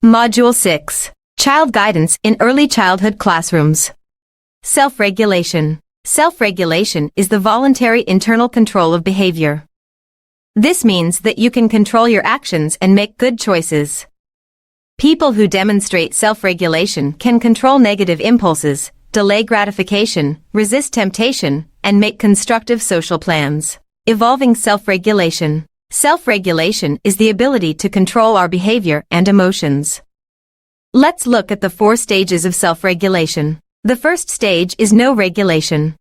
Module 6. Child Guidance in Early Childhood Classrooms. Self-regulation. Self-regulation is the voluntary internal control of behavior. This means that you can control your actions and make good choices. People who demonstrate self-regulation can control negative impulses, delay gratification, resist temptation, and make constructive social plans. Evolving self-regulation. Self-regulation is the ability to control our behavior and emotions. Let's look at the 4 stages of self-regulation. The first stage is no regulation.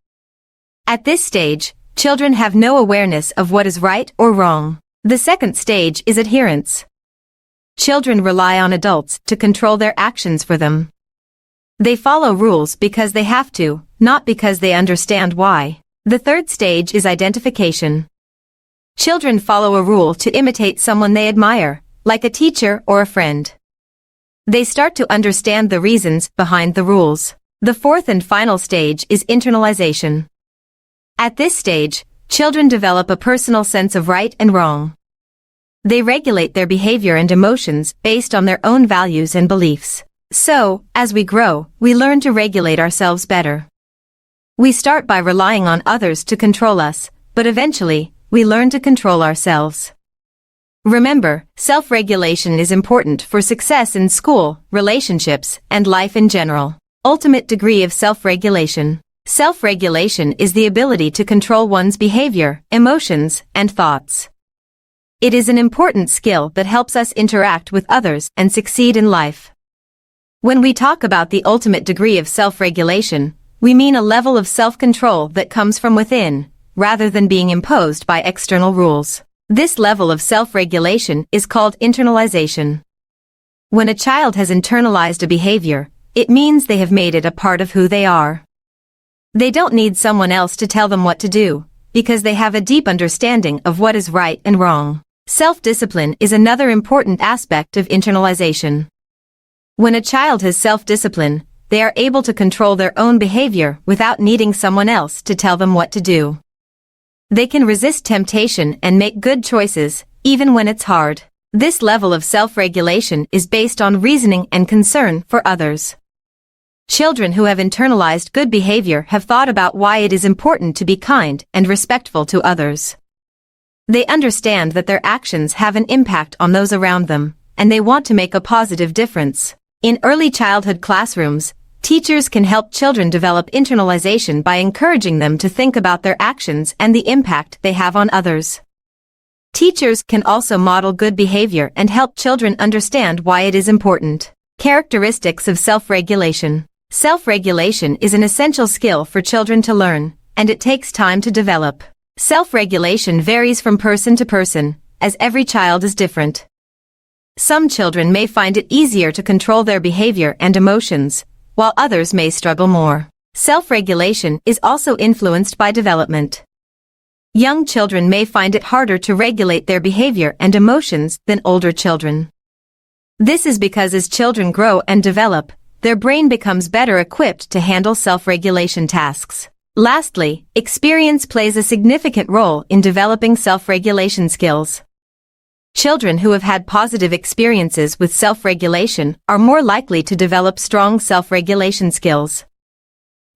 At this stage, children have no awareness of what is right or wrong. The second stage is adherence. Children rely on adults to control their actions for them. They follow rules because they have to, not because they understand why. The third stage is identification. Children follow a rule to imitate someone they admire, like a teacher or a friend. They start to understand the reasons behind the rules. The fourth and final stage is internalization. At this stage, children develop a personal sense of right and wrong. They regulate their behavior and emotions based on their own values and beliefs. So, as we grow, we learn to regulate ourselves better. We start by relying on others to control us, but eventually, we learn to control ourselves. Remember, self-regulation is important for success in school, relationships, and life in general. Ultimate degree of self-regulation. Self-regulation is the ability to control one's behavior, emotions, and thoughts. It is an important skill that helps us interact with others and succeed in life. When we talk about the ultimate degree of self-regulation, we mean a level of self-control that comes from within, rather than being imposed by external rules. This level of self-regulation is called internalization. When a child has internalized a behavior, it means they have made it a part of who they are. They don't need someone else to tell them what to do, because they have a deep understanding of what is right and wrong. Self-discipline is another important aspect of internalization. When a child has self-discipline, they are able to control their own behavior without needing someone else to tell them what to do. They can resist temptation and make good choices, even when it's hard. This level of self-regulation is based on reasoning and concern for others. Children who have internalized good behavior have thought about why it is important to be kind and respectful to others. They understand that their actions have an impact on those around them, and they want to make a positive difference. In early childhood classrooms, teachers can help children develop internalization by encouraging them to think about their actions and the impact they have on others. Teachers can also model good behavior and help children understand why it is important. Characteristics of self-regulation. Self-regulation is an essential skill for children to learn, and it takes time to develop. Self-regulation varies from person to person, as every child is different. Some children may find it easier to control their behavior and emotions, while others may struggle more. Self-regulation is also influenced by development. Young children may find it harder to regulate their behavior and emotions than older children. This is because as children grow and develop, their brain becomes better equipped to handle self-regulation tasks. Lastly, experience plays a significant role in developing self-regulation skills. Children who have had positive experiences with self-regulation are more likely to develop strong self-regulation skills.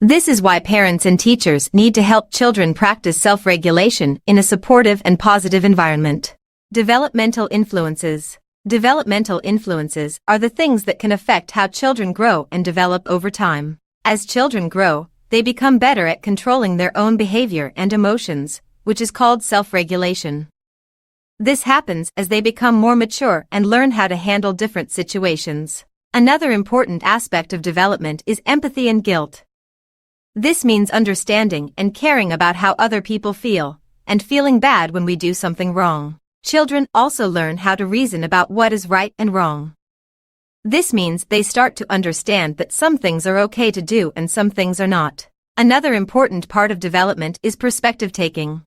This is why parents and teachers need to help children practice self-regulation in a supportive and positive environment. Developmental influences. Developmental influences are the things that can affect how children grow and develop over time. As children grow, they become better at controlling their own behavior and emotions, which is called self-regulation. This happens as they become more mature and learn how to handle different situations. Another important aspect of development is empathy and guilt. This means understanding and caring about how other people feel, and feeling bad when we do something wrong. Children also learn how to reason about what is right and wrong. This means they start to understand that some things are okay to do and some things are not. Another important part of development is perspective taking.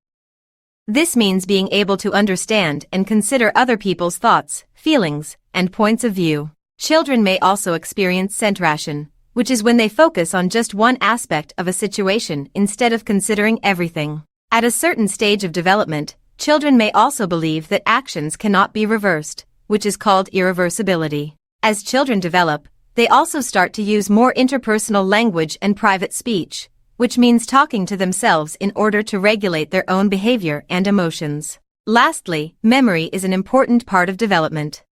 This means being able to understand and consider other people's thoughts, feelings, and points of view. Children may also experience centration, which is when they focus on just one aspect of a situation instead of considering everything. At a certain stage of development, children may also believe that actions cannot be reversed, which is called irreversibility. As children develop, they also start to use more interpersonal language and private speech, which means talking to themselves in order to regulate their own behavior and emotions. Lastly, memory is an important part of development.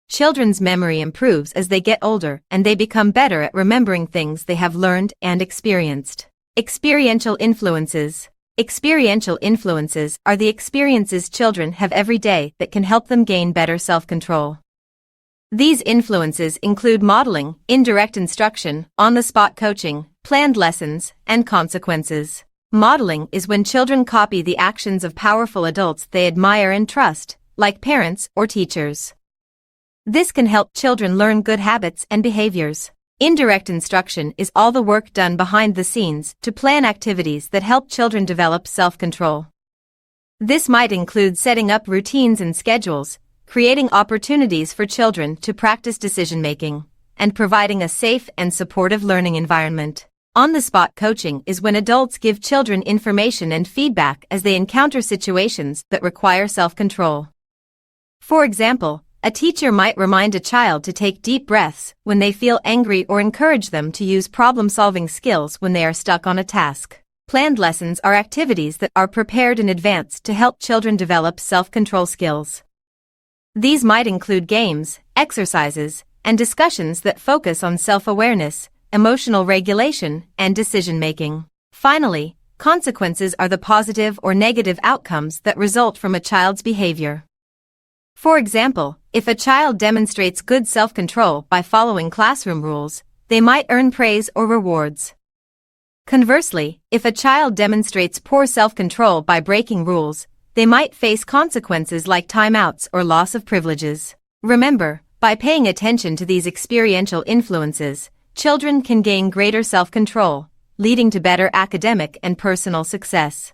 Children's memory improves as they get older and they become better at remembering things they have learned and experienced. Experiential influences. Experiential influences are the experiences children have every day that can help them gain better self-control. These influences include modeling, indirect instruction, on-the-spot coaching, planned lessons, and consequences. Modeling is when children copy the actions of powerful adults they admire and trust, like parents or teachers. This can help children learn good habits and behaviors. Indirect instruction is all the work done behind the scenes to plan activities that help children develop self-control. This might include setting up routines and schedules, creating opportunities for children to practice decision-making, and providing a safe and supportive learning environment. On-the-spot coaching is when adults give children information and feedback as they encounter situations that require self-control. For example, a teacher might remind a child to take deep breaths when they feel angry or encourage them to use problem-solving skills when they are stuck on a task. Planned lessons are activities that are prepared in advance to help children develop self-control skills. These might include games, exercises, and discussions that focus on self-awareness, emotional regulation, and decision-making. Finally, consequences are the positive or negative outcomes that result from a child's behavior. For example, if a child demonstrates good self-control by following classroom rules, they might earn praise or rewards. Conversely, if a child demonstrates poor self-control by breaking rules, they might face consequences like timeouts or loss of privileges. Remember, by paying attention to these experiential influences, children can gain greater self-control, leading to better academic and personal success.